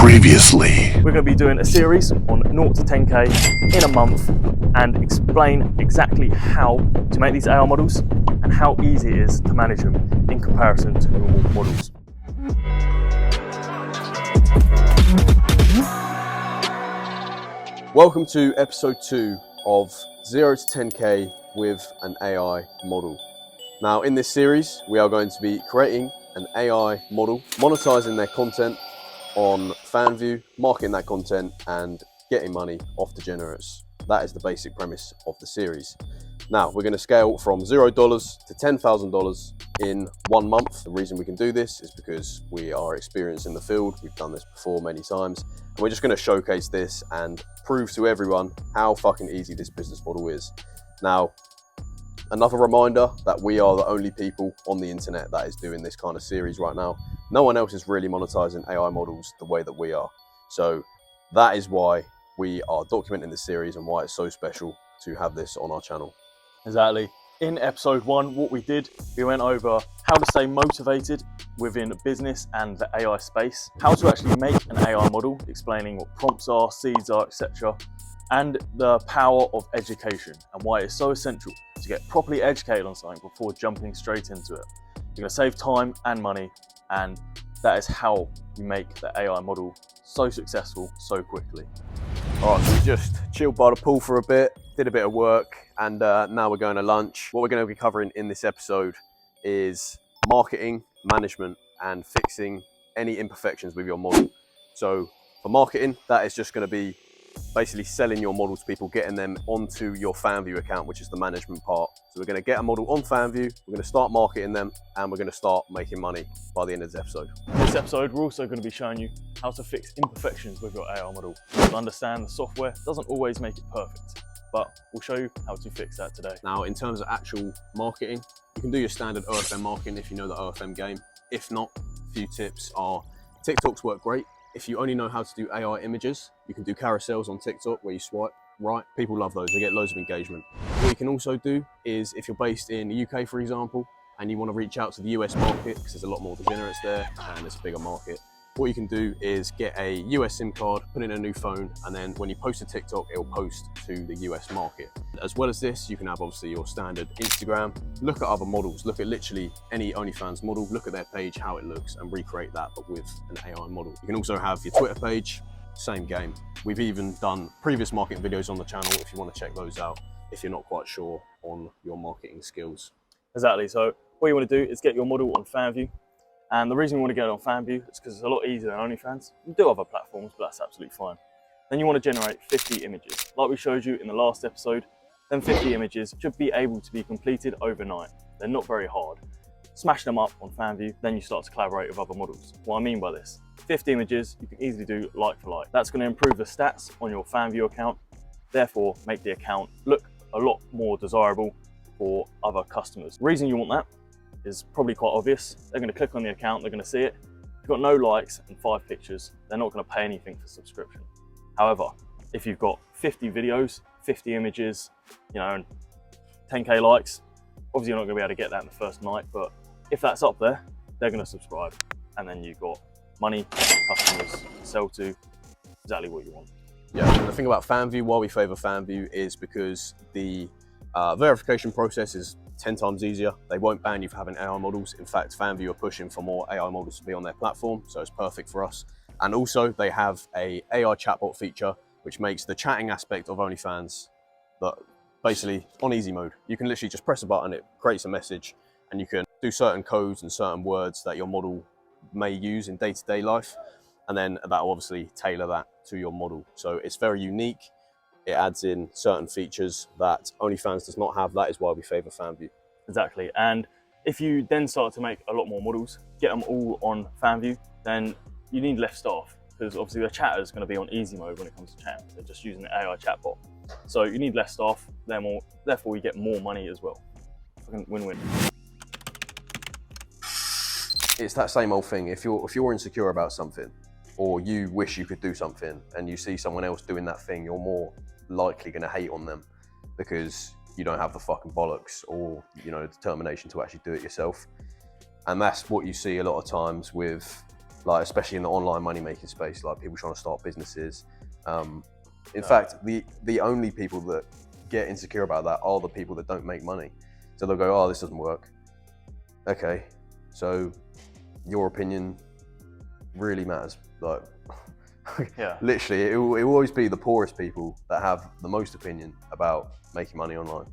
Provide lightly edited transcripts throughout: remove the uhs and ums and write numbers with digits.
Previously. We're going to be doing a series on 0 to 10k in a month and explain exactly how to make these AI models and how easy it is to manage them in comparison to normal models. Welcome to episode 2 of 0 to 10k with an AI model. Now in this series we are going to be creating an AI model, monetizing their content on FanView, marketing that content and getting money off degenerates. That is the basic premise of the series. Now we're going to scale from $0 to $10,000 in 1 month. The reason we can do this is because we are experienced in the field. We've done this before many times. And we're just going to showcase this and prove to everyone how fucking easy this business model is. Now, another reminder that we are the only people on the internet that is doing this kind of series right now. No one else is really monetizing AI models the way that we are. So that is why we are documenting this series and why it's so special to have this on our channel. Exactly. In episode 1, what we did, we went over how to stay motivated within business and the AI space, how to actually make an AI model, explaining what prompts are, seeds are, etc., and the power of education and why it's so essential to get properly educated on something before jumping straight into it. You're going to save time and money, and that is how you make the AI model so successful so quickly. All right, so we just chilled by the pool for a bit, did a bit of work, and now we're going to lunch. What we're going to be covering in this episode is marketing, management, and fixing any imperfections with your model. So for marketing, that is just going to be basically selling your model to people, getting them onto your FanView account, which is the management part. So we're going to get a model on FanView, we're going to start marketing them, and we're going to start making money by the end of this episode. This episode, we're also going to be showing you how to fix imperfections with your AI model. To understand the software doesn't always make it perfect, but we'll show you how to fix that today. Now, in terms of actual marketing, you can do your standard OFM marketing if you know the OFM game. If not, a few tips are TikToks work great. If you only know how to do AI images, you can do carousels on TikTok where you swipe right. People love those, they get loads of engagement. What you can also do is if you're based in the UK, for example, and you want to reach out to the US market because there's a lot more degenerates there and it's a bigger market, what you can do is get a US SIM card, put in a new phone, and then when you post a TikTok, it'll post to the US market. As well as this, you can have obviously your standard Instagram. Look at other models, look at literally any OnlyFans model, look at their page, how it looks, and recreate that, but with an AI model. You can also have your Twitter page, same game. We've even done previous marketing videos on the channel if you want to check those out, if you're not quite sure on your marketing skills. Exactly, so what you want to do is get your model on FanView. And the reason we want to get it on FanView is because it's a lot easier than OnlyFans. You do other platforms, but that's absolutely fine. Then you want to generate 50 images. Like we showed you in the last episode, then 50 images should be able to be completed overnight. They're not very hard. Smash them up on FanView, then you start to collaborate with other models. What I mean by this, 50 images, you can easily do like for like. That's going to improve the stats on your FanView account, therefore make the account look a lot more desirable for other customers. The reason you want that is probably quite obvious. They're going to click on the account, they're going to see it. If you've got no likes and 5 pictures, they're not going to pay anything for subscription. However, if you've got 50 videos, 50 images, and 10k likes, obviously you're not going to be able to get that in the first night, but if that's up there, they're going to subscribe, and then you've got money, customers to sell to, exactly what you want. Yeah, and the thing about FanView, why we favor FanView is because the verification process is 10 times easier. They won't ban you for having AI models. In fact, FanView are pushing for more AI models to be on their platform, so it's perfect for us. And also they have a AI chatbot feature, which makes the chatting aspect of OnlyFans basically on easy mode. You can literally just press a button, it creates a message, and you can do certain codes and certain words that your model may use in day-to-day life, and then that will obviously tailor that to your model. So it's very unique. It adds in certain features that OnlyFans does not have. That is why we favor FanView. Exactly, and if you then start to make a lot more models, get them all on FanView, then you need less staff, because obviously the chatter is going to be on easy mode when it comes to chatting. They're just using the AI chatbot. So you need less staff, therefore you get more money as well. Win-win. It's that same old thing. If you're insecure about something, or you wish you could do something and you see someone else doing that thing, you're more likely going to hate on them because you don't have the fucking bollocks or determination to actually do it yourself. And that's what you see a lot of times with like especially in the online money making space, like people trying to start businesses. In fact, the only people that get insecure about that are the people that don't make money. So they'll go, oh, this doesn't work. Okay, so your opinion really matters. Like, Yeah. literally, it will always be the poorest people that have the most opinion about making money online.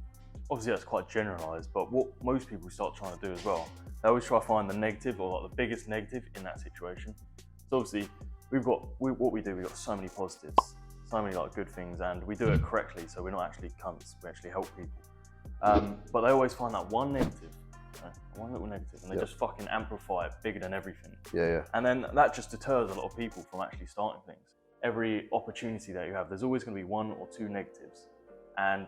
Obviously that's quite generalised, but what most people start trying to do as well, they always try to find the negative or like the biggest negative in that situation. So obviously what we do, we've got so many positives, so many like good things, and we do it correctly, so we're not actually cunts, we actually help people. But they always find that one negative, one little negative, and they just fucking amplify it bigger than everything. Yeah. And then that just deters a lot of people from actually starting things. Every opportunity that you have, there's always going to be one or two negatives. And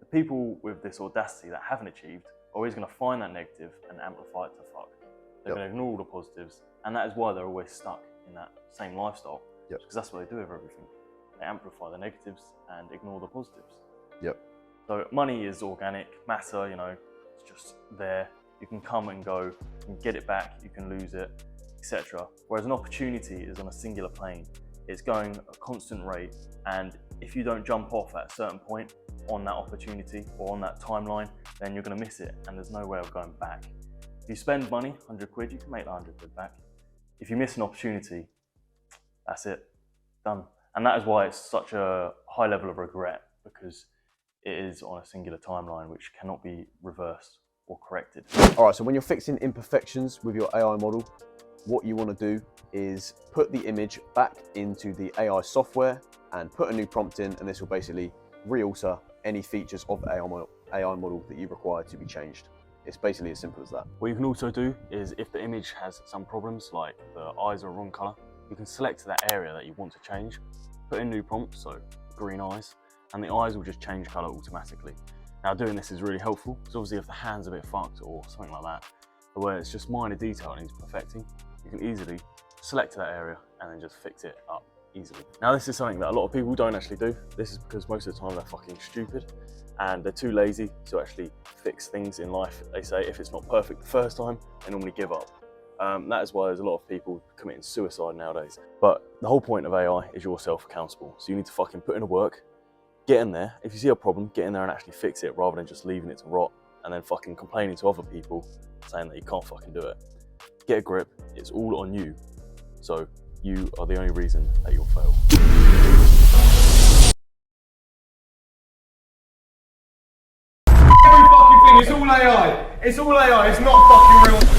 the people with this audacity that haven't achieved are always going to find that negative and amplify it to fuck. They're going to ignore all the positives. And that is why they're always stuck in that same lifestyle. Because that's what they do with everything. They amplify the negatives and ignore the positives. So money is organic, matter, you know, it's just there. You can come and go, you can get it back, you can lose it, etc. Whereas an opportunity is on a singular plane. It's going at a constant rate, and if you don't jump off at a certain point on that opportunity or on that timeline, then you're going to miss it, and there's no way of going back. If you spend money, 100 quid, you can make that 100 quid back. If you miss an opportunity, that's it, done. And that is why it's such a high level of regret, because it is on a singular timeline which cannot be reversed or corrected. All right, so when you're fixing imperfections with your AI model, what you want to do is put the image back into the AI software and put a new prompt in, and this will basically re-alter any features of the AI model that you require to be changed. It's basically as simple as that. What you can also do is, if the image has some problems, like the eyes are wrong color, you can select that area that you want to change, put in new prompts, so green eyes, and the eyes will just change color automatically. Now doing this is really helpful, because obviously if the hand's a bit fucked or something like that, where it's just minor detail and needs perfecting, you can easily select that area and then just fix it up easily. Now this is something that a lot of people don't actually do. This is because most of the time they're fucking stupid and they're too lazy to actually fix things in life. They say if it's not perfect the first time, they normally give up. That is why there's a lot of people committing suicide nowadays. But the whole point of AI is you're self-accountable. So you need to fucking put in the work, get in there. If you see a problem, get in there and actually fix it, rather than just leaving it to rot and then fucking complaining to other people saying that you can't fucking do it. Get a grip, it's all on you. So you are the only reason that you'll fail. Every fucking thing, it's all AI. It's all AI, it's not fucking real.